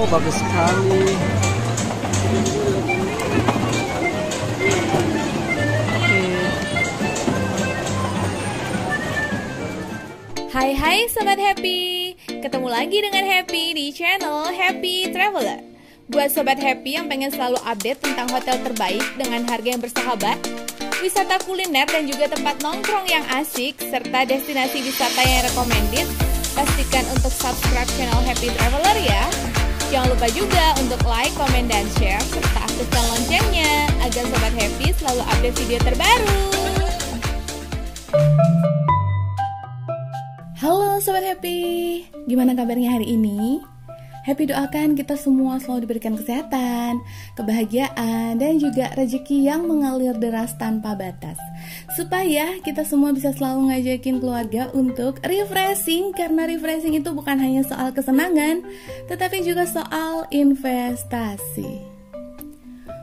Oh, bagus sekali. Hai Sobat Happy, ketemu lagi dengan Happy di channel Happy Traveler. Buat Sobat Happy yang pengen selalu update tentang hotel terbaik dengan harga yang bersahabat, wisata kuliner dan juga tempat nongkrong yang asik, serta destinasi wisata yang recommended, pastikan untuk subscribe channel Happy Traveler ya. Jangan lupa juga untuk like, komen, dan share, serta aktifkan loncengnya agar Sobat Happy selalu update video terbaru. Halo Sobat Happy, gimana kabarnya hari ini? Happy doakan kita semua selalu diberikan kesehatan, kebahagiaan, dan juga rezeki yang mengalir deras tanpa batas, supaya kita semua bisa selalu ngajakin keluarga untuk refreshing, karena refreshing itu bukan hanya soal kesenangan, tetapi juga soal investasi.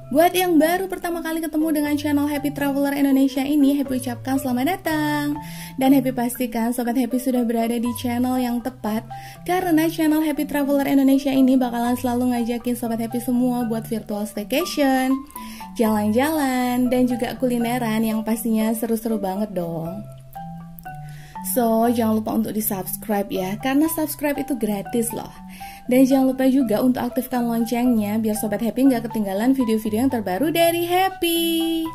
Buat yang baru pertama kali ketemu dengan channel Happy Traveler Indonesia ini, Happy ucapkan selamat datang. Dan Happy pastikan Sobat Happy sudah berada di channel yang tepat, karena channel Happy Traveler Indonesia ini bakalan selalu ngajakin Sobat Happy semua buat virtual staycation, jalan-jalan, dan juga kulineran yang pastinya seru-seru banget dong. So, jangan lupa untuk di-subscribe ya, karena subscribe itu gratis loh. Dan jangan lupa juga untuk aktifkan loncengnya biar Sobat Happy nggak ketinggalan video-video yang terbaru dari Happy.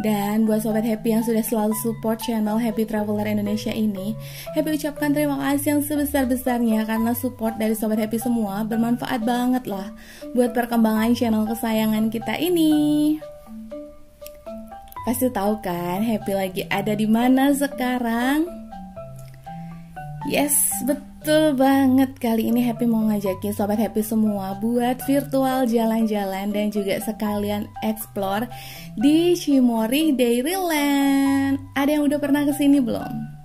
Dan buat Sobat Happy yang sudah selalu support channel Happy Traveler Indonesia ini, Happy ucapkan terima kasih yang sebesar-besarnya, karena support dari Sobat Happy semua bermanfaat banget lah buat perkembangan channel kesayangan kita ini. Pasti tahu kan Happy lagi ada di mana sekarang? Yes, betul banget. Kali ini Happy mau ngajakin Sobat Happy semua buat virtual jalan-jalan dan juga sekalian explore di Cimory Dairyland. Ada yang udah pernah kesini belum?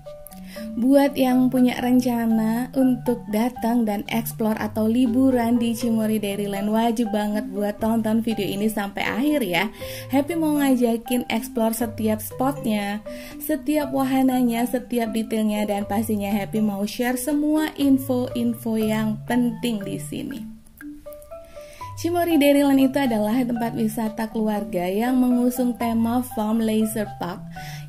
Buat yang punya rencana untuk datang dan explore atau liburan di Cimory Dairyland, wajib banget buat tonton video ini sampai akhir ya. Happy mau ngajakin explore setiap spotnya, setiap wahananya, setiap detailnya, dan pastinya Happy mau share semua info-info yang penting di sini. Cimory Dairyland itu adalah tempat wisata keluarga yang mengusung tema Farm Leisure Park,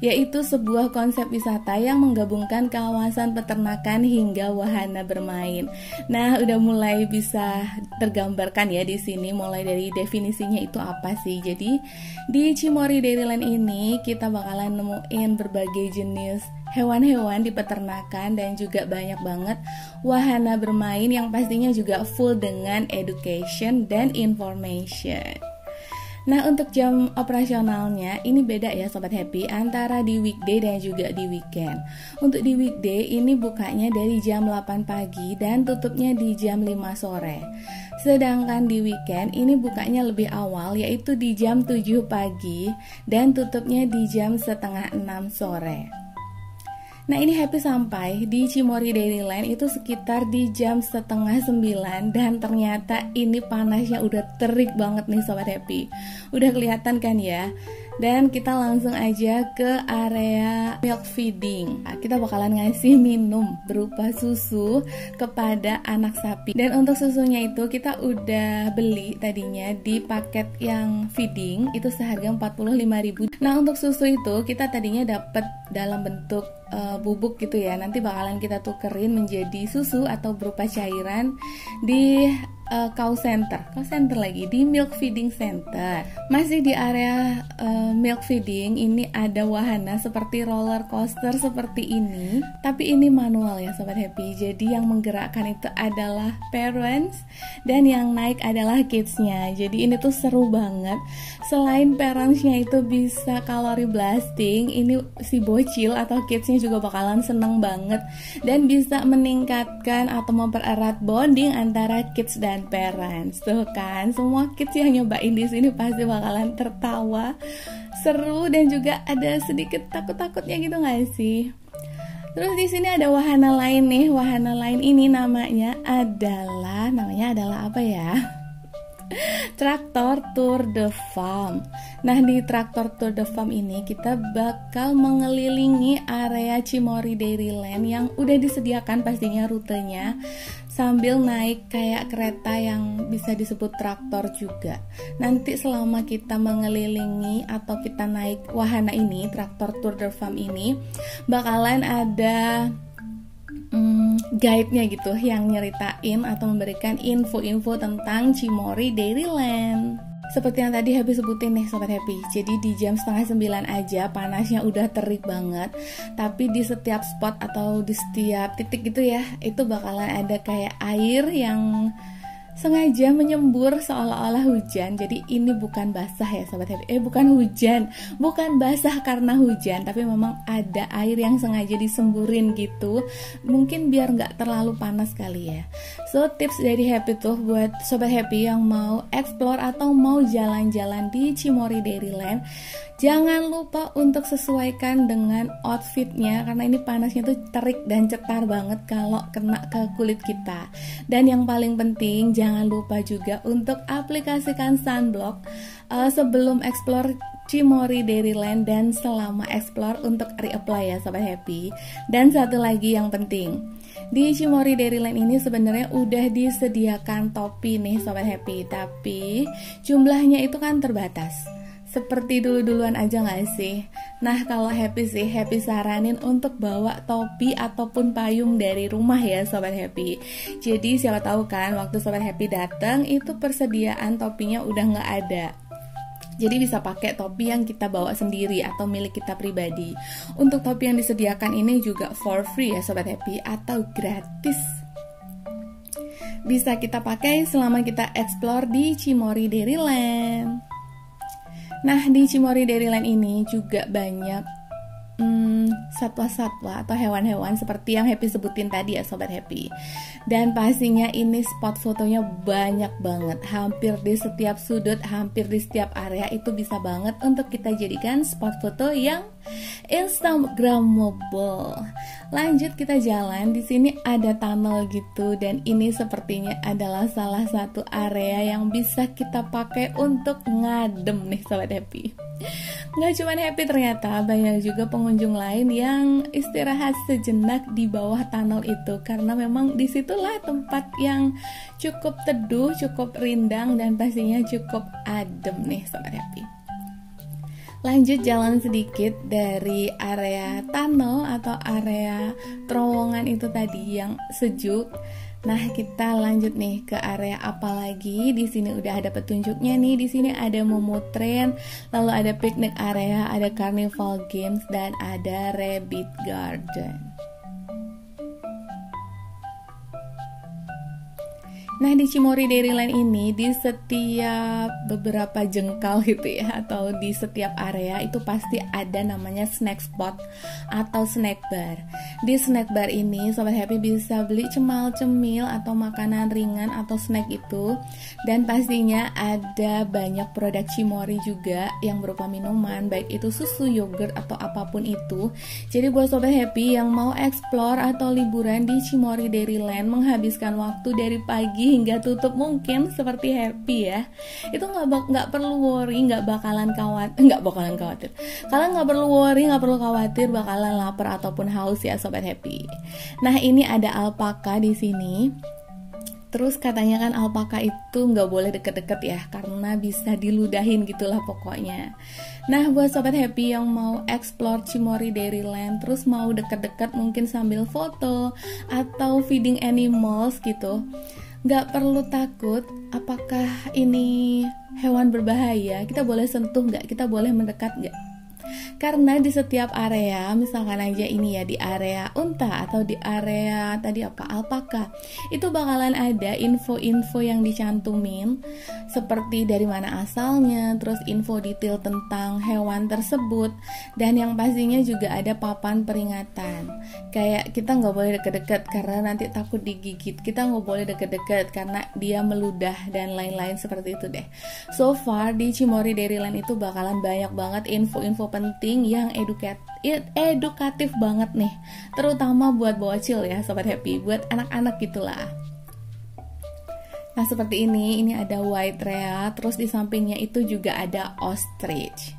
yaitu sebuah konsep wisata yang menggabungkan kawasan peternakan hingga wahana bermain. Nah, udah mulai bisa tergambarkan ya di sini, mulai dari definisinya itu apa sih. Jadi di Cimory Dairyland ini kita bakalan nemuin berbagai jenis hewan-hewan di peternakan dan juga banyak banget wahana bermain yang pastinya juga full dengan education dan information. Nah, untuk jam operasionalnya ini beda ya Sobat Happy antara di weekday dan juga di weekend. Untuk di weekday ini bukanya dari jam 8 pagi dan tutupnya di jam 5 sore. Sedangkan di weekend ini bukanya lebih awal, yaitu di jam 7 pagi dan tutupnya di jam setengah 6 sore. Nah, ini Happy sampai di Cimory Dairyland itu sekitar di jam setengah 9, dan ternyata ini panasnya udah terik banget nih Sobat Happy. Udah kelihatan kan ya? Dan kita langsung aja ke area milk feeding. Kita bakalan ngasih minum berupa susu kepada anak sapi. Dan untuk susunya itu kita udah beli tadinya di paket yang feeding itu seharga 45.000. Nah, untuk susu itu kita tadinya dapat dalam bentuk bubuk gitu ya. Nanti bakalan kita tukerin menjadi susu atau berupa cairan di cow center lagi, di milk feeding center. Masih di area milk feeding ini ada wahana seperti roller coaster seperti ini, tapi ini manual ya Sobat Happy. Jadi yang menggerakkan itu adalah parents dan yang naik adalah kidsnya. Jadi ini tuh seru banget. Selain parentsnya itu bisa kalori blasting, ini si bocil atau kidsnya juga bakalan seneng banget dan bisa meningkatkan atau mempererat bonding antara kids dan parents. Tuh kan, semua kids yang nyobain di sini pasti bakalan tertawa, seru, dan juga ada sedikit takut-takutnya gitu nggak sih? Terus di sini ada wahana lain nih. Wahana lain ini namanya adalah apa ya? Traktor Tour de Farm. Nah, di Traktor Tour de Farm ini kita bakal mengelilingi area Cimory Dairyland yang udah disediakan pastinya rutenya, sambil naik kayak kereta yang bisa disebut traktor juga. Nanti selama kita mengelilingi atau kita naik wahana ini, traktor tour de farm ini, bakalan ada guide-nya gitu yang nyeritain atau memberikan info-info tentang Cimory Dairyland. Seperti yang tadi Happy sebutin nih Sobat Happy, jadi di jam 8:30 aja panasnya udah terik banget. Tapi di setiap spot atau di setiap titik gitu ya, itu bakalan ada kayak air yang sengaja menyembur seolah-olah hujan. Jadi ini bukan basah ya Sobat Happy, bukan hujan, bukan basah karena hujan, tapi memang ada air yang sengaja disemburin gitu, mungkin biar nggak terlalu panas kali ya. So tips dari Happy tuh buat Sobat Happy yang mau explore atau mau jalan-jalan di Cimory Dairyland, jangan lupa untuk sesuaikan dengan outfitnya, karena ini panasnya tuh terik dan cetar banget kalau kena ke kulit kita. Dan yang paling penting, jangan lupa juga untuk aplikasikan sunblock sebelum explore Cimory Dairyland dan selama explore untuk reapply ya Sobat Happy. Dan satu lagi yang penting, di Cimory Dairyland ini sebenarnya udah disediakan topi nih Sobat Happy, tapi jumlahnya itu kan terbatas. Seperti dulu-duluan aja gak sih? Nah kalau Happy sih, Happy saranin untuk bawa topi ataupun payung dari rumah ya Sobat Happy. Jadi siapa tahu kan waktu Sobat Happy datang itu persediaan topinya udah gak ada. Jadi bisa pakai topi yang kita bawa sendiri atau milik kita pribadi. Untuk topi yang disediakan ini juga for free ya Sobat Happy, atau gratis. Bisa kita pakai selama kita explore di Cimory Dairyland. Nah di Cimory Dairyland ini juga banyak satwa-satwa atau hewan-hewan seperti yang Happy sebutin tadi ya Sobat Happy. Dan pastinya ini spot fotonya banyak banget, hampir di setiap sudut, hampir di setiap area itu bisa banget untuk kita jadikan spot foto yang instagramable. Lanjut kita jalan, di sini ada tunnel gitu, dan ini sepertinya adalah salah satu area yang bisa kita pakai untuk ngadem nih Sobat Happy. Nggak cuma Happy, ternyata banyak juga pengunjung lain yang istirahat sejenak di bawah tunnel itu, karena memang disitulah tempat yang cukup teduh, cukup rindang, dan pastinya cukup adem nih Sobat Happy. Lanjut jalan sedikit dari area tunnel atau area terowongan itu tadi yang sejuk. Nah, kita lanjut nih ke area apa lagi? Di sini udah ada petunjuknya nih. Di sini ada Momo Train, lalu ada picnic area, ada carnival games, dan ada rabbit garden. Nah di Cimory Dairyland ini di setiap beberapa jengkal gitu ya, atau di setiap area itu pasti ada namanya snack spot atau snack bar. Di snack bar ini Sobat Happy bisa beli cemal-cemil atau makanan ringan atau snack itu. Dan pastinya ada banyak produk Cimory juga yang berupa minuman, baik itu susu, yogurt, atau apapun itu. Jadi buat Sobat Happy yang mau explore atau liburan di Cimory Dairyland, menghabiskan waktu dari pagi hingga tutup mungkin seperti Happy ya, itu nggak perlu worry, nggak bakalan khawatir. Kalian nggak perlu worry, nggak perlu khawatir bakalan lapar ataupun haus ya Sobat Happy. Nah ini ada alpaka di sini. Terus katanya kan alpaka itu nggak boleh deket-deket ya, karena bisa diludahin gitulah pokoknya. Nah buat Sobat Happy yang mau explore Cimory Dairyland, terus mau deket-deket mungkin sambil foto atau feeding animals gitu, nggak perlu takut apakah ini hewan berbahaya, kita boleh sentuh nggak, kita boleh mendekat nggak. Karena di setiap area, misalkan aja ini ya di area unta atau di area tadi alpaka, itu bakalan ada info-info yang dicantumin seperti dari mana asalnya, terus info detail tentang hewan tersebut, dan yang pastinya juga ada papan peringatan. Kayak kita nggak boleh deket-deket karena nanti takut digigit, kita nggak boleh deket-deket karena dia meludah, dan lain-lain seperti itu deh. So far di Cimory Dairyland itu bakalan banyak banget info-info penting yang edukatif banget nih, terutama buat bocil ya Sobat Happy, buat anak-anak gitulah. Nah seperti ini ada white rea, terus di sampingnya itu juga ada ostrich.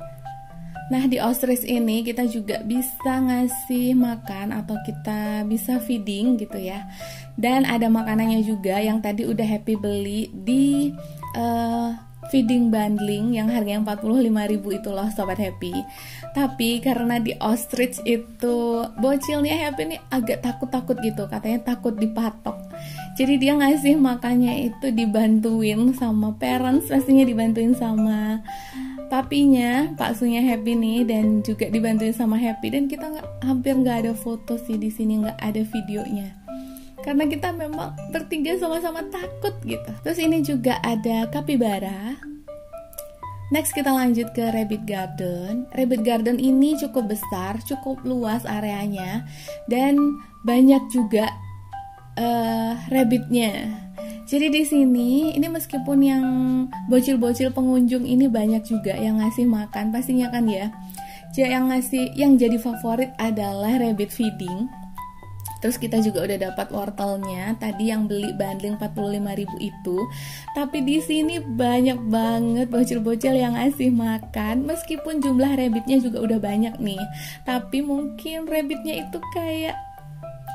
Nah, di ostrich ini kita juga bisa ngasih makan atau kita bisa feeding gitu ya. Dan ada makanannya juga yang tadi udah Happy beli di feeding bundling yang harganya 45.000 itu loh Sobat Happy. Tapi karena di ostrich itu bocilnya Happy nih agak takut-takut gitu, katanya takut dipatok. Jadi dia ngasih makannya itu dibantuin sama parents, pastinya dibantuin sama papinya, paksunya Happy nih, dan juga dibantuin sama Happy. Dan kita hampir nggak ada foto sih di sini, nggak ada videonya, karena kita memang bertiga sama-sama takut gitu. Terus ini juga ada kapibara. Next kita lanjut ke rabbit garden. Rabbit garden ini cukup besar, cukup luas areanya, dan banyak juga rabbitnya. Jadi di sini ini meskipun yang bocil-bocil pengunjung ini banyak juga yang ngasih makan pastinya kan ya. Yang jadi favorit adalah rabbit feeding. Terus kita juga udah dapat wortelnya tadi yang beli bundling 45.000 itu. Tapi di sini banyak banget bocil-bocil yang ngasih makan, meskipun jumlah rabbitnya juga udah banyak nih. Tapi mungkin rabbitnya itu kayak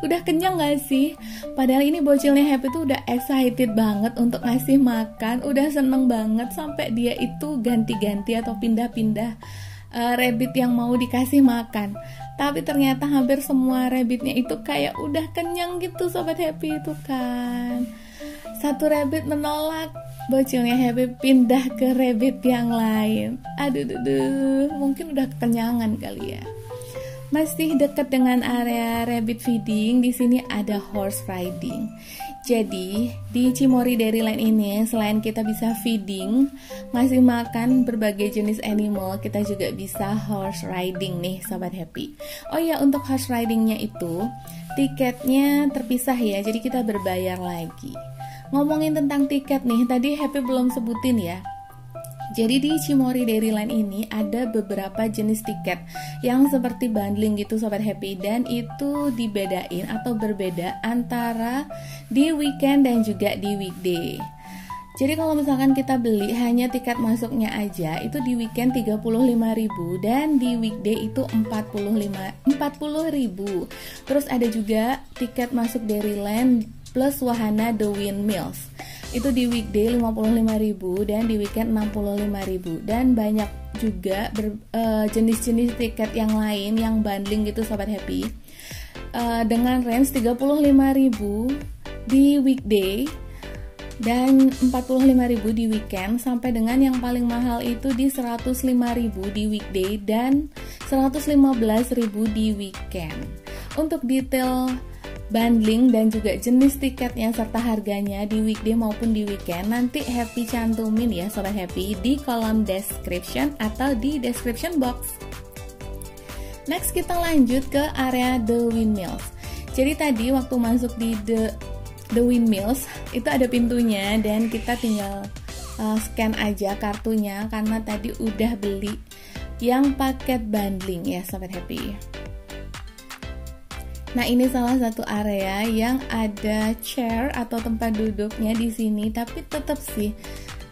udah kenyang gak sih? Padahal ini bocilnya Happy tuh udah excited banget untuk ngasih makan, udah seneng banget sampai dia itu ganti-ganti atau pindah-pindah rabbit yang mau dikasih makan. Tapi ternyata hampir semua rabbitnya itu kayak udah kenyang gitu Sobat Happy itu kan. Satu rabbit menolak, bocilnya Happy pindah ke rabbit yang lain. Aduh, mungkin udah kekenyangan kali ya. Masih dekat dengan area rabbit feeding, di sini ada horse riding. Jadi di Cimory Dairyland ini selain kita bisa feeding, ngasih makan berbagai jenis animal, kita juga bisa horse riding nih Sobat Happy. Oh ya, untuk horse ridingnya itu tiketnya terpisah ya, jadi kita berbayar lagi. Ngomongin tentang tiket nih, tadi Happy belum sebutin ya. Jadi di Cimory Dairyland ini ada beberapa jenis tiket yang seperti bundling gitu Sobat Happy, dan itu dibedain atau berbeda antara di weekend dan juga di weekday. Jadi kalau misalkan kita beli hanya tiket masuknya aja, itu di weekend 35.000 dan di weekday itu 40.000. Terus ada juga tiket masuk Dairyland plus WAHANA De WindMills. Itu di weekday 55.000 dan di weekend 65.000. Dan banyak juga jenis-jenis tiket yang lain yang bundling gitu Sobat Happy, dengan range 35.000 di weekday dan 45.000 di weekend, sampai dengan yang paling mahal itu di 105.000 di weekday dan 115.000 di weekend. Untuk detail bundling dan juga jenis tiketnya serta harganya di weekday maupun di weekend nanti Happy cantumin ya Sobat Happy di kolom description atau di description box. Next kita lanjut ke area The WindMills. Jadi tadi waktu masuk di The WindMills itu ada pintunya dan kita tinggal scan aja kartunya karena tadi udah beli yang paket bundling ya Sobat Happy. Nah, ini salah satu area yang ada chair atau tempat duduknya di sini, tapi tetap sih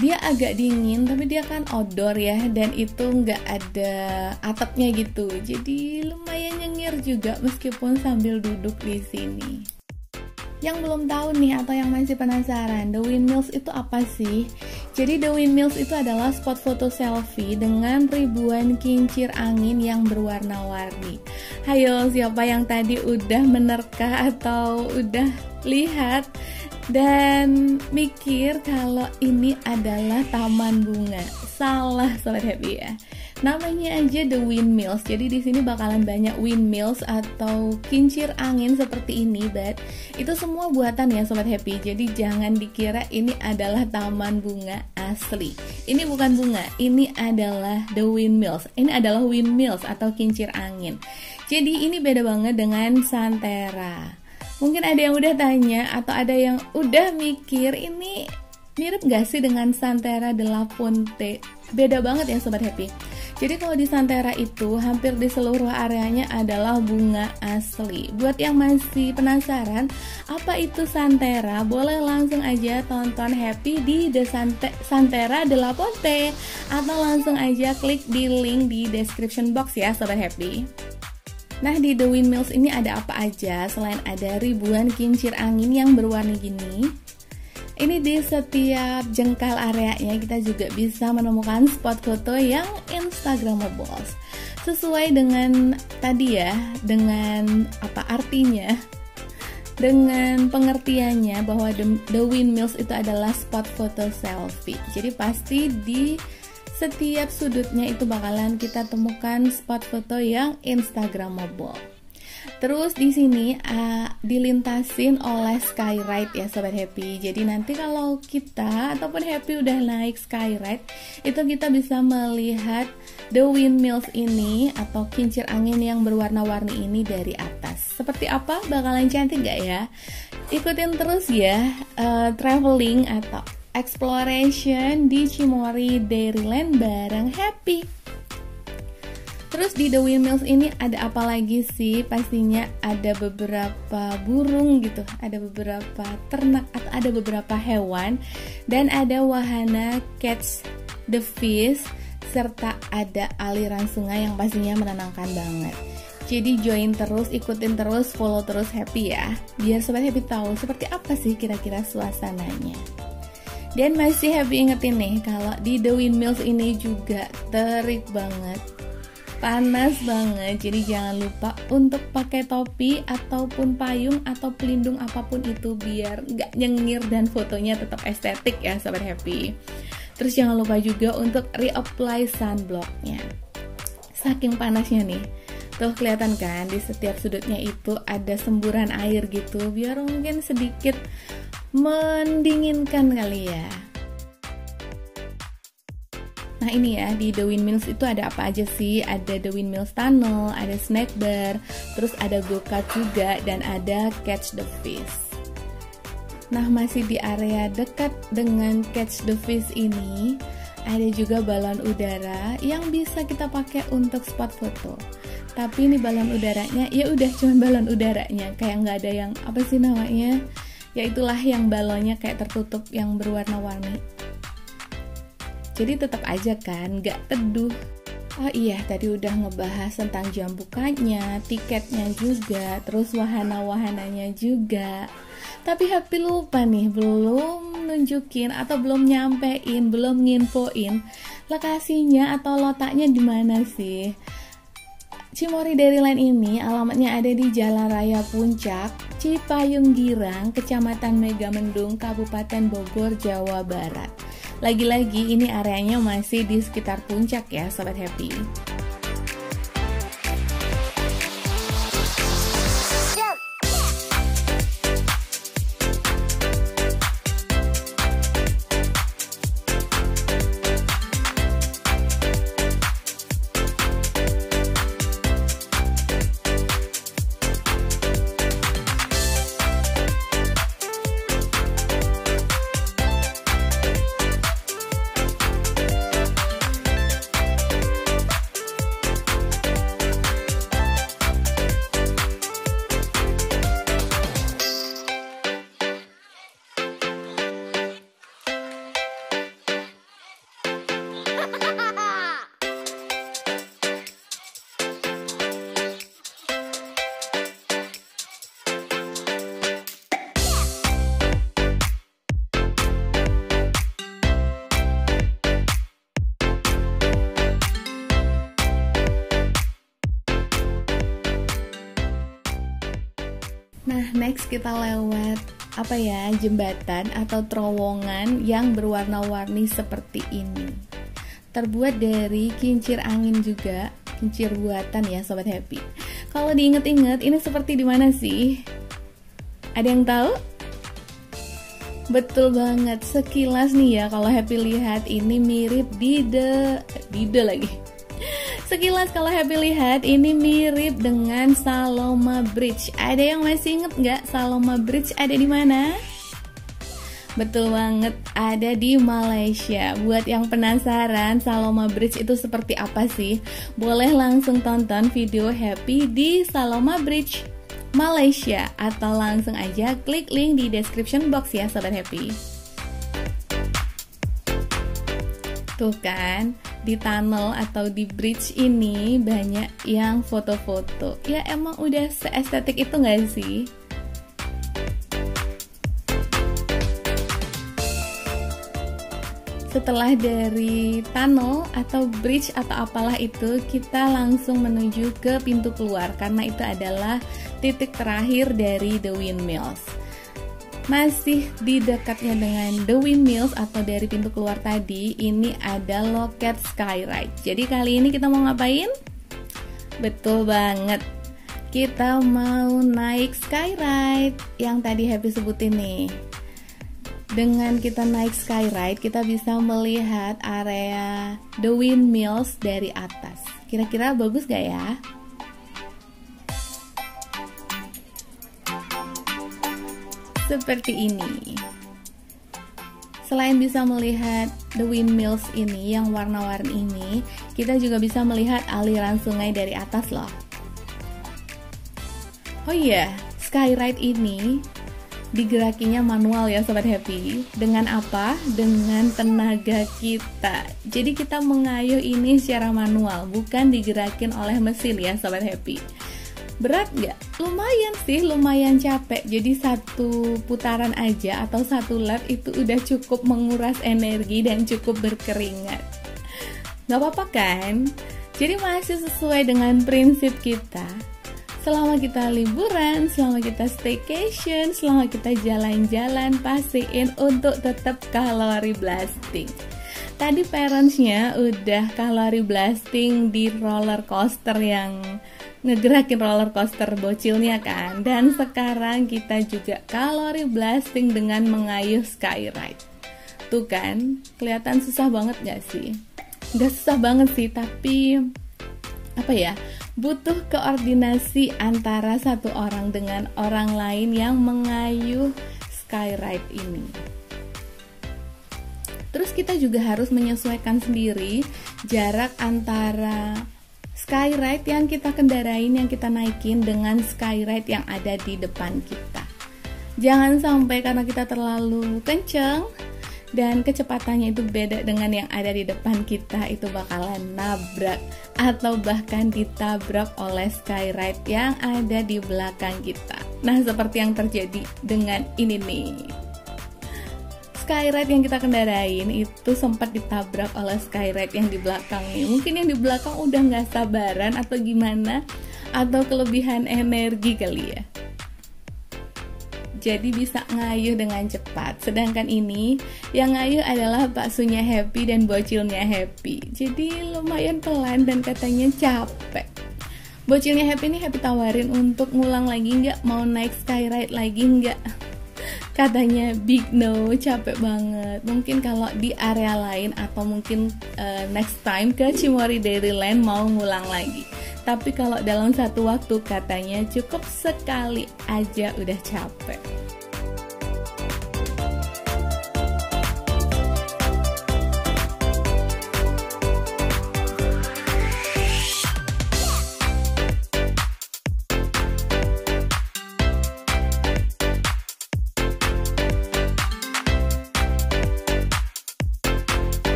dia agak dingin, tapi dia kan outdoor ya, dan itu nggak ada atapnya gitu. Jadi lumayan nyengir juga meskipun sambil duduk di sini. Yang belum tahu nih atau yang masih penasaran, The WindMills itu apa sih? Jadi The WindMills itu adalah spot foto selfie dengan ribuan kincir angin yang berwarna-warni. Hayo, siapa yang tadi udah menerka atau udah lihat dan mikir kalau ini adalah taman bunga? Salah Sobat Happy ya. Namanya aja The WindMills. Jadi di sini bakalan banyak windmills atau kincir angin seperti ini, but itu semua buatan ya Sobat Happy. Jadi jangan dikira ini adalah taman bunga asli. Ini bukan bunga, ini adalah The WindMills. Ini adalah windmills atau kincir angin. Jadi ini beda banget dengan Santera. Mungkin ada yang udah tanya atau ada yang udah mikir ini mirip gak sih dengan Santera de la Fonte? Beda banget ya Sobat Happy. Jadi kalau di Santera itu hampir di seluruh areanya adalah bunga asli. Buat yang masih penasaran apa itu Santera, boleh langsung aja tonton Happy di Santera De atau langsung aja klik di link di description box ya Sobat Happy. Nah di The WindMills ini ada apa aja selain ada ribuan kincir angin yang berwarna gini. Ini di setiap jengkal areanya kita juga bisa menemukan spot foto yang instagramable. Sesuai dengan tadi ya, dengan apa artinya, dengan pengertiannya bahwa The WindMills itu adalah spot foto selfie. Jadi pasti di setiap sudutnya itu bakalan kita temukan spot foto yang instagramable. Terus di sini dilintasin oleh skyride ya Sobat Happy. Jadi nanti kalau kita ataupun Happy udah naik skyride, itu kita bisa melihat The WindMills ini atau kincir angin yang berwarna-warni ini dari atas. Seperti apa? Bakalan cantik gak ya? Ikutin terus ya traveling atau exploration di Cimory Dairyland bareng Happy. Terus di The WindMills ini ada apa lagi sih? Pastinya ada beberapa burung gitu, ada beberapa ternak atau ada beberapa hewan, dan ada wahana catch the fish, serta ada aliran sungai yang pastinya menenangkan banget. Jadi join terus, ikutin terus, follow terus Happy ya, biar Sobat Happy tahu seperti apa sih kira-kira suasananya. Dan masih Happy ingetin nih, kalau di The WindMills ini juga terik banget, panas banget, jadi jangan lupa untuk pakai topi ataupun payung atau pelindung apapun itu biar nggak nyengir dan fotonya tetap estetik ya Sobat Happy. Terus jangan lupa juga untuk reapply sunblocknya. Saking panasnya nih, tuh kelihatan kan di setiap sudutnya itu ada semburan air gitu, biar mungkin sedikit mendinginkan kali ya. Nah ini ya, di The WindMills itu ada apa aja sih? Ada The WindMills Tunnel, ada snack bar, terus ada go-kart juga, dan ada catch the fish. Nah masih di area dekat dengan catch the fish ini, ada juga balon udara yang bisa kita pakai untuk spot foto. Tapi ini balon udaranya, ya udah cuman balon udaranya, kayak nggak ada yang, apa sih namanya? Ya itulah yang balonnya kayak tertutup yang berwarna-warni. Jadi tetap aja kan, nggak teduh. Oh iya, tadi udah ngebahas tentang jam bukanya, tiketnya juga, terus wahana-wahananya juga. Tapi Happy lupa nih, belum nunjukin atau belum nyampein, belum nginfoin lokasinya atau letaknya di mana sih. Cimory Dairyland ini alamatnya ada di Jalan Raya Puncak, Cipayung Girang, Kecamatan Megamendung, Kabupaten Bogor, Jawa Barat. Lagi-lagi ini areanya masih di sekitar puncak ya Sobat Happy. Nah, next kita lewat apa ya, jembatan atau terowongan yang berwarna-warni seperti ini. Terbuat dari kincir angin juga, kincir buatan ya Sobat Happy. Kalau diinget-inget, ini seperti di mana sih? Ada yang tahu? Betul banget, sekilas nih ya kalau Happy lihat ini mirip lagi. Sekilas kalau Happy lihat ini mirip dengan Saloma Bridge. Ada yang masih inget nggak Saloma Bridge ada di mana? Betul banget, ada di Malaysia. Buat yang penasaran Saloma Bridge itu seperti apa sih? Boleh langsung tonton video Happy di Saloma Bridge Malaysia, atau langsung aja klik link di description box ya Sobat Happy. Tuh kan, di tunnel atau di bridge ini banyak yang foto-foto. Ya emang udah seestetik itu gak sih? Setelah dari tunnel atau bridge atau apalah itu, kita langsung menuju ke pintu keluar karena itu adalah titik terakhir dari The WindMills. Masih di dekatnya dengan The WindMills atau dari pintu keluar tadi, ini ada loket Skyride. Jadi kali ini kita mau ngapain? Betul banget, kita mau naik Skyride yang tadi Happy sebutin nih. Dengan kita naik Skyride, kita bisa melihat area The WindMills dari atas. Kira-kira bagus gak ya? Seperti ini. Selain bisa melihat The WindMills ini yang warna-warni ini, kita juga bisa melihat aliran sungai dari atas loh. Oh iya, Skyride ini digerakinya manual ya Sobat Happy. Dengan apa? Dengan tenaga kita. Jadi kita mengayuh ini secara manual, bukan digerakin oleh mesin ya Sobat Happy. Berat nggak? Lumayan sih, lumayan capek. Jadi satu putaran aja atau satu lap itu udah cukup menguras energi dan cukup berkeringat. Nggak apa-apa kan? Jadi masih sesuai dengan prinsip kita. Selama kita liburan, selama kita staycation, selama kita jalan-jalan, pastiin untuk tetap kalori blasting. Tadi parentsnya udah kalori blasting di roller coaster yang ngegerakin roller coaster bocilnya kan. Dan sekarang kita juga kalori blasting dengan mengayuh Skyride. Tuh kan, kelihatan susah banget gak sih? Gak susah banget sih, tapi apa ya, butuh koordinasi antara satu orang dengan orang lain yang mengayuh Skyride ini. Terus kita juga harus menyesuaikan sendiri jarak antara Skyride yang kita kendarain, yang kita naikin dengan Skyride yang ada di depan kita. Jangan sampai karena kita terlalu kenceng dan kecepatannya itu beda dengan yang ada di depan kita, itu bakalan nabrak atau bahkan ditabrak oleh Skyride yang ada di belakang kita. Nah, seperti yang terjadi dengan ini nih. Skyride yang kita kendarain itu sempat ditabrak oleh Skyride yang di belakang nih. Mungkin yang di belakang udah nggak sabaran atau gimana, atau kelebihan energi kali ya. Jadi bisa ngayuh dengan cepat. Sedangkan ini yang ngayuh adalah baksunya Happy dan bocilnya Happy. Jadi lumayan pelan dan katanya capek. Bocilnya Happy ini Happy tawarin untuk ngulang lagi nggak, mau naik Skyride lagi nggak. Katanya big no, capek banget. Mungkin kalau di area lain atau mungkin next time ke Cimory Dairyland mau ngulang lagi. Tapi kalau dalam satu waktu katanya cukup sekali aja udah capek.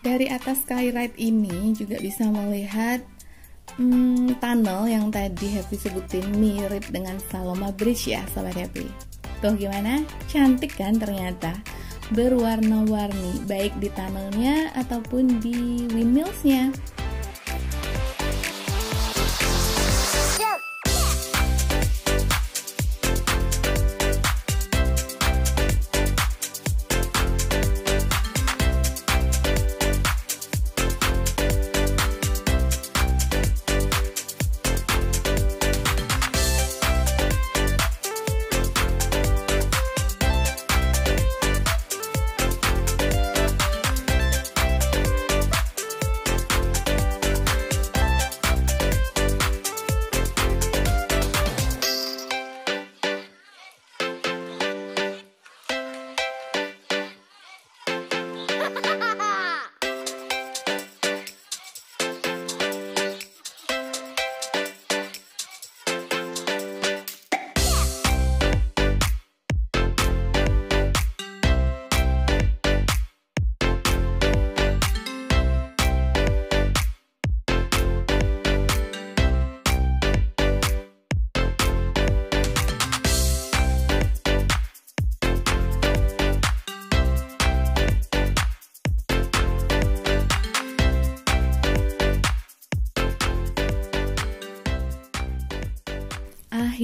Dari atas Skyride ini juga bisa melihat tunnel yang tadi Happy sebutin mirip dengan Saloma Bridge ya Sobat Happy. Tuh gimana? Cantik kan ternyata, berwarna-warni baik di tunnelnya ataupun di windmillsnya.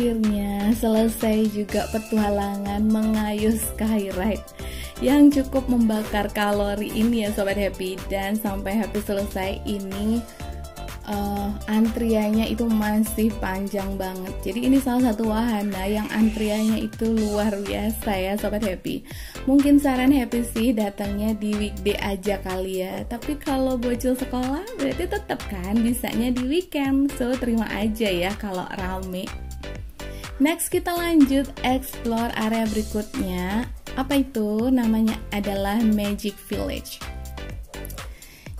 akhirnya selesai juga petualangan mengayuh skyride yang cukup membakar kalori ini ya Sobat Happy. Dan sampai Happy selesai ini antriannya itu masih panjang banget. Jadi ini salah satu wahana yang antriannya itu luar biasa ya Sobat Happy. Mungkin saran Happy sih datangnya di weekday aja kali ya. Tapi kalau bocil sekolah berarti tetap kan bisanya di weekend. So terima aja ya kalau rame. Next kita lanjut explore area berikutnya. Apa itu? Namanya adalah Magic Village.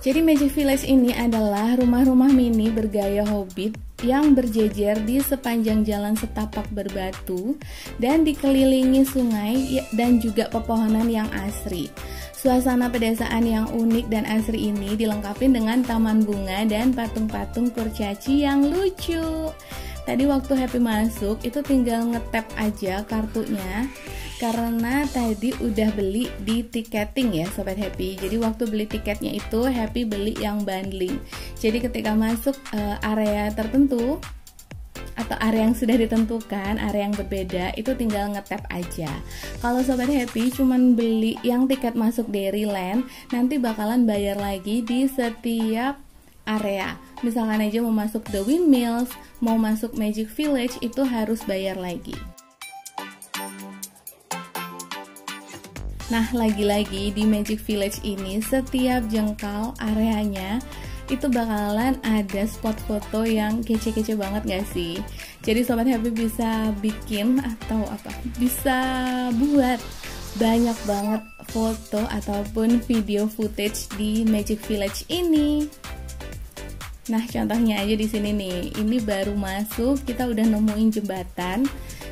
Jadi Magic Village ini adalah rumah-rumah mini bergaya hobbit yang berjejer di sepanjang jalan setapak berbatu dan dikelilingi sungai dan juga pepohonan yang asri. Suasana pedesaan yang unik dan asri ini dilengkapi dengan taman bunga dan patung-patung kurcaci yang lucu. Tadi waktu Happy masuk itu tinggal ngetap aja kartunya, karena tadi udah beli di tiketing ya Sobat Happy. Jadi waktu beli tiketnya itu Happy beli yang bundling. Jadi ketika masuk area tertentu atau area yang sudah ditentukan, area yang berbeda, itu tinggal ngetap aja. Kalau Sobat Happy cuman beli yang tiket masuk Dairyland, nanti bakalan bayar lagi di setiap area. Misalkan aja mau masuk The WindMills, mau masuk Magic Village, itu harus bayar lagi. Nah, lagi-lagi di Magic Village ini setiap jengkal areanya itu bakalan ada spot foto yang kece-kece banget gak sih? Jadi Sobat Happy bisa bikin atau bisa buat banyak banget foto ataupun video footage di Magic Village ini. Nah, contohnya aja di sini nih. Ini baru masuk, kita udah nemuin jembatan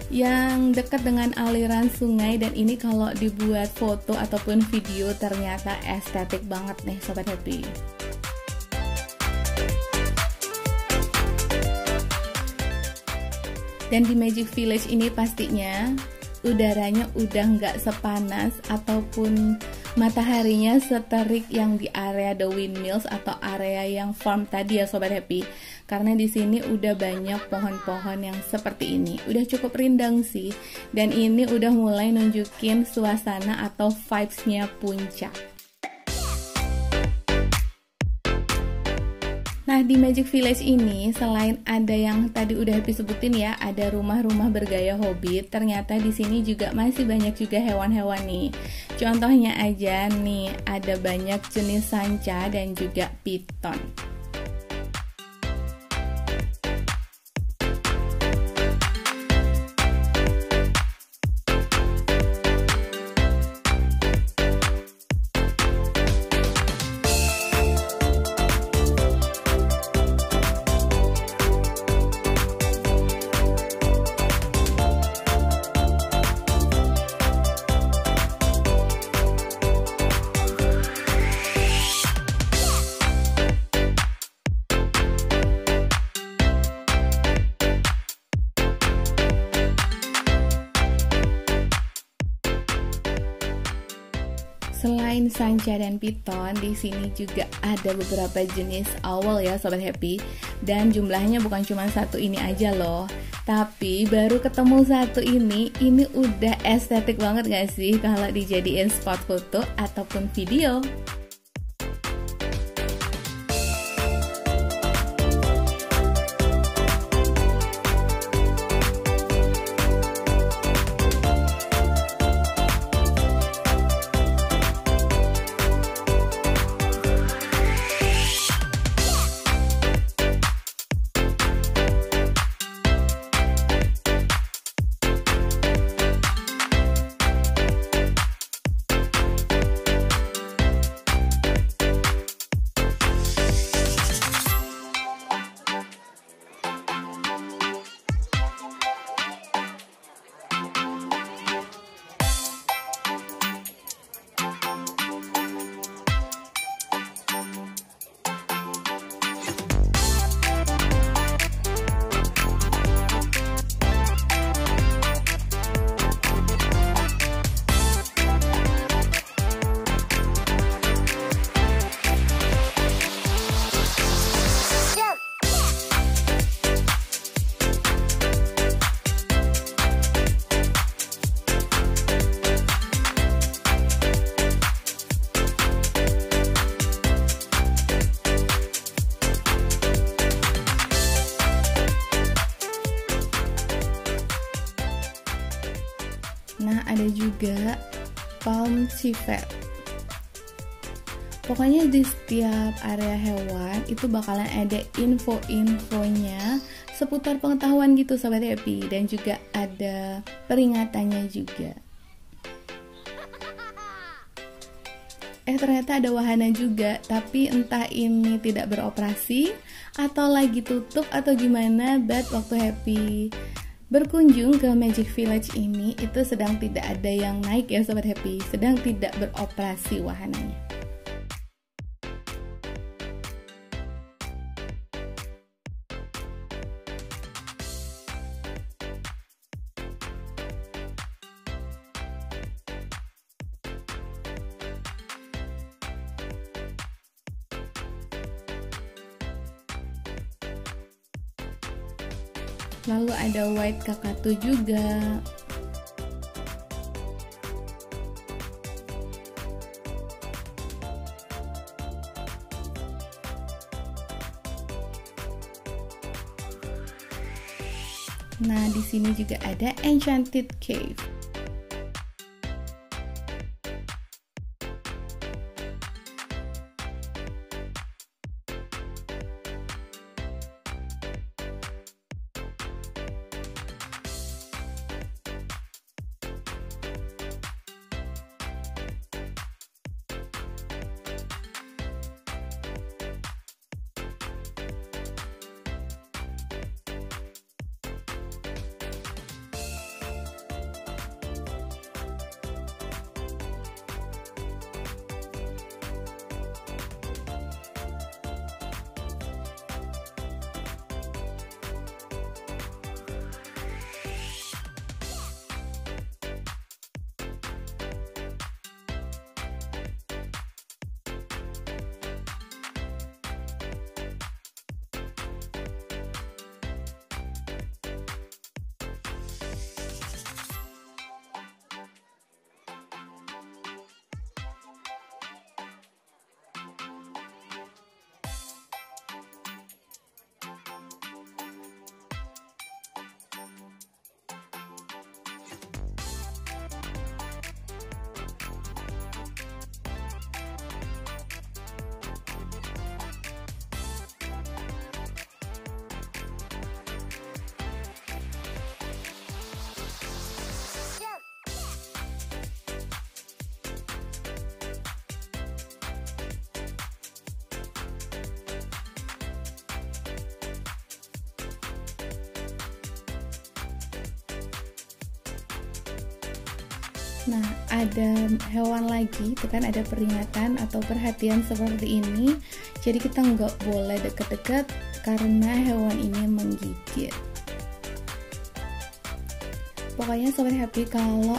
yang dekat dengan aliran sungai, dan ini kalau dibuat foto ataupun video ternyata estetik banget nih Sobat Happy. Dan di Magic Village ini pastinya udaranya udah nggak sepanas ataupun mataharinya seterik yang di area The WindMills atau area yang farm tadi ya Sobat Happy. Karena di sini udah banyak pohon-pohon yang seperti ini. Udah cukup rindang sih. Dan ini udah mulai nunjukin suasana atau vibes-nya puncak. Nah, di Magic Village ini selain ada yang tadi udah Happy sebutin ya, ada rumah-rumah bergaya hobbit, ternyata di sini juga masih banyak juga hewan-hewan nih. Contohnya aja nih, ada banyak jenis sanca dan juga piton. Selain sanca dan piton, di sini juga ada beberapa jenis owl ya Sobat Happy. Dan jumlahnya bukan cuma satu ini aja loh. Tapi baru ketemu satu ini udah estetik banget gak sih kalau dijadiin spot foto ataupun video? juga palm civet. Pokoknya di setiap area hewan itu bakalan ada info-infonya seputar pengetahuan gitu Sobat Happy, dan juga ada peringatannya juga. Ternyata ada wahana juga, tapi entah ini tidak beroperasi atau lagi tutup atau gimana, but waktu Happy berkunjung ke Magic Village ini itu sedang tidak ada yang naik ya Sobat Happy, sedang tidak beroperasi wahananya. Lalu ada white kakatu juga. Nah, di sini juga ada Enchanted Cave. Nah, ada hewan lagi, itu kan ada peringatan atau perhatian seperti ini. Jadi kita nggak boleh deket-deket karena hewan ini menggigit. Pokoknya Sobat Happy, kalau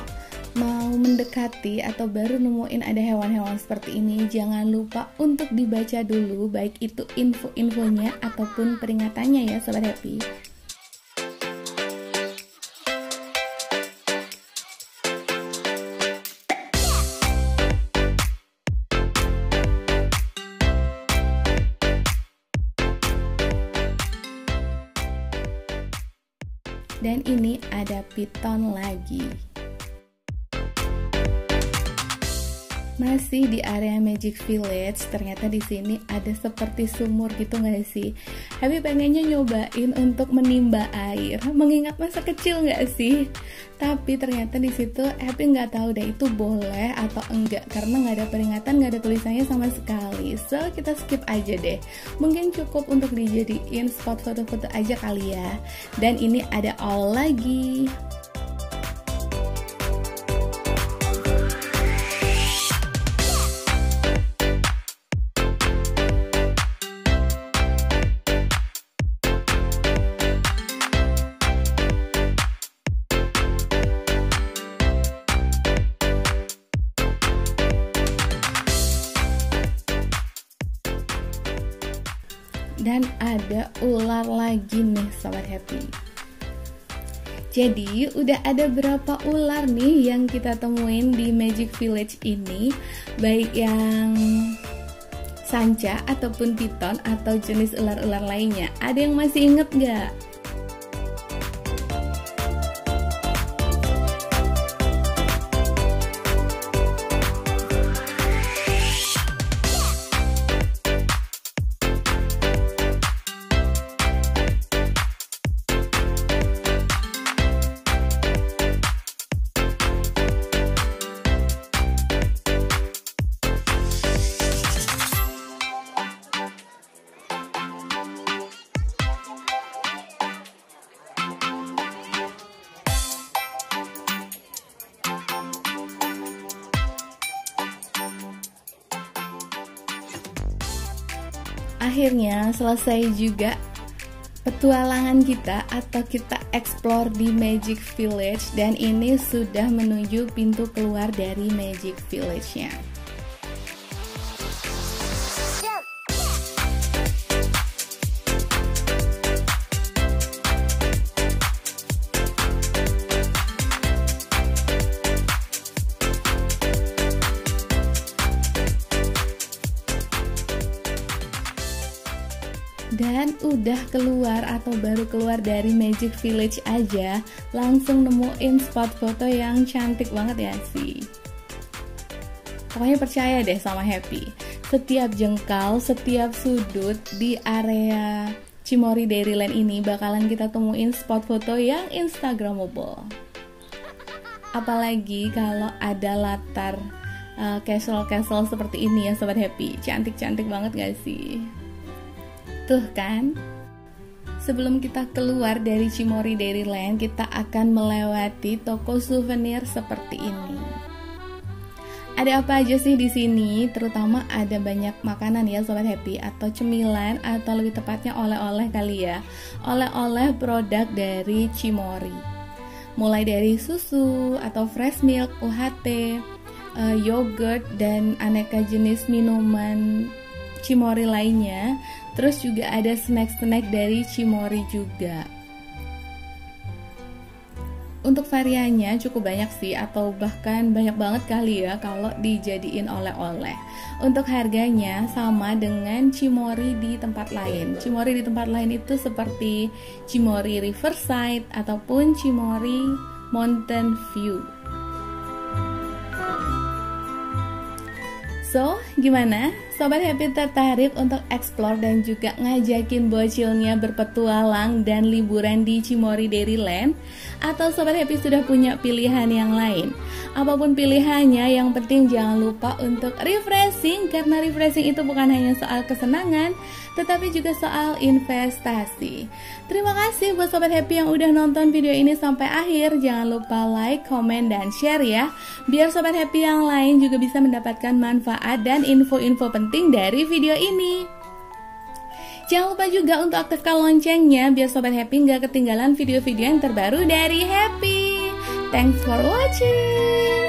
mau mendekati atau baru nemuin ada hewan-hewan seperti ini, jangan lupa untuk dibaca dulu, baik itu info-infonya ataupun peringatannya ya Sobat Happy. Dan ini ada piton lagi. Masih di area Magic Village, ternyata di sini ada seperti sumur gitu nggak sih? Happy pengennya nyobain untuk menimba air, mengingat masa kecil nggak sih? Tapi ternyata di situ Happy nggak tahu deh itu boleh atau enggak, karena nggak ada peringatan, nggak ada tulisannya sama sekali. So kita skip aja deh. Mungkin cukup untuk dijadiin spot foto-foto aja kali ya. Dan ini ada owl lagi. Dan ada ular lagi nih Sobat Happy. Jadi udah ada berapa ular nih yang kita temuin di Magic Village ini, baik yang sanca ataupun piton atau jenis ular-ular lainnya. Ada yang masih inget gak? Akhirnya selesai juga petualangan kita atau kita explore di Magic Village, dan ini sudah menuju pintu keluar dari Magic Village-nya. Dan udah keluar atau baru keluar dari Magic Village aja langsung nemuin spot foto yang cantik banget ya sih. Pokoknya percaya deh sama Happy, setiap jengkal, setiap sudut di area Cimory Dairyland ini bakalan kita temuin spot foto yang instagramable. Apalagi kalau ada latar castle-castle seperti ini ya Sobat Happy, cantik-cantik banget gak sih? Tuh kan, sebelum kita keluar dari Cimory Dairyland, kita akan melewati toko souvenir seperti ini. Ada apa aja sih di sini? Terutama ada banyak makanan ya Sobat Happy, atau cemilan, atau lebih tepatnya oleh-oleh kali ya. Oleh-oleh produk dari Cimory. Mulai dari susu atau fresh milk, UHT, yogurt, dan aneka jenis minuman Cimory lainnya. Terus juga ada snack-snack dari Cimory juga. Untuk variannya cukup banyak sih, atau bahkan banyak banget kali ya kalau dijadiin oleh-oleh. Untuk harganya sama dengan Cimory di tempat lain. Cimory di tempat lain itu seperti Cimory Riverside ataupun Cimory Mountain View. So, gimana? Sobat Happy tertarik untuk explore dan juga ngajakin bocilnya berpetualang dan liburan di Cimory Dairyland? Atau Sobat Happy sudah punya pilihan yang lain? Apapun pilihannya, yang penting jangan lupa untuk refreshing, karena refreshing itu bukan hanya soal kesenangan, tetapi juga soal investasi. Terima kasih buat Sobat Happy yang udah nonton video ini sampai akhir. Jangan lupa like, komen, dan share ya, biar Sobat Happy yang lain juga bisa mendapatkan manfaat dan info-info penting dari video ini. Jangan lupa juga untuk aktifkan loncengnya biar Sobat Happy nggak ketinggalan video-video yang terbaru dari Happy. Thanks for watching.